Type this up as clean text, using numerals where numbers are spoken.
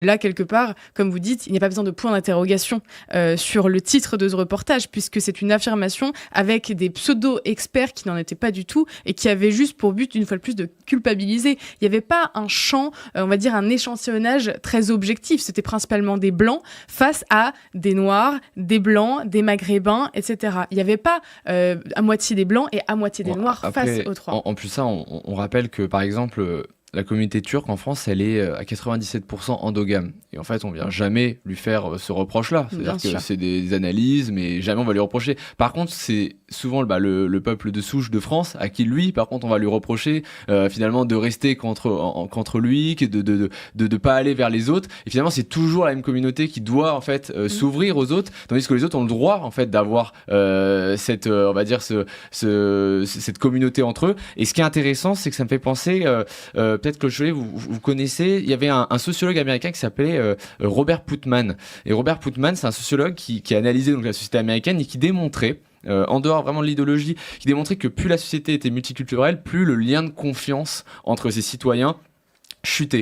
Là, quelque part, comme vous dites, il n'y a pas besoin de point d'interrogation sur le titre de ce reportage, puisque c'est une affirmation avec des pseudo-experts qui n'en étaient pas du tout et qui avaient juste pour but, une fois de plus, de culpabiliser. Il n'y avait pas un champ, on va dire un échantillonnage très objectif. C'était principalement des Blancs face à des Noirs, des Blancs, des Maghrébins, etc. Il n'y avait pas à moitié des Blancs et à moitié des Noirs Après, face aux trois. en plus ça, on rappelle que par exemple, la communauté turque en France, elle est à 97% endogame. Et en fait, on vient jamais lui faire ce reproche-là. C'est-à-dire Bien que sûr. c'est des analyses, mais jamais on va lui reprocher. Par contre, c'est souvent le peuple de souche de France à qui, lui, par contre, on va lui reprocher finalement de rester contre lui, de pas aller vers les autres. Et finalement, c'est toujours la même communauté qui doit en fait s'ouvrir aux autres, tandis que les autres ont le droit en fait d'avoir cette, on va dire, cette communauté entre eux. Et ce qui est intéressant, c'est que ça me fait penser, peut-être que vous connaissez, il y avait un sociologue américain qui s'appelait Robert Putnam. Et Robert Putnam, c'est un sociologue qui a analysé donc la société américaine et qui démontrait, en dehors vraiment de l'idéologie, qui démontrait que plus la société était multiculturelle, plus le lien de confiance entre ses citoyens chutait.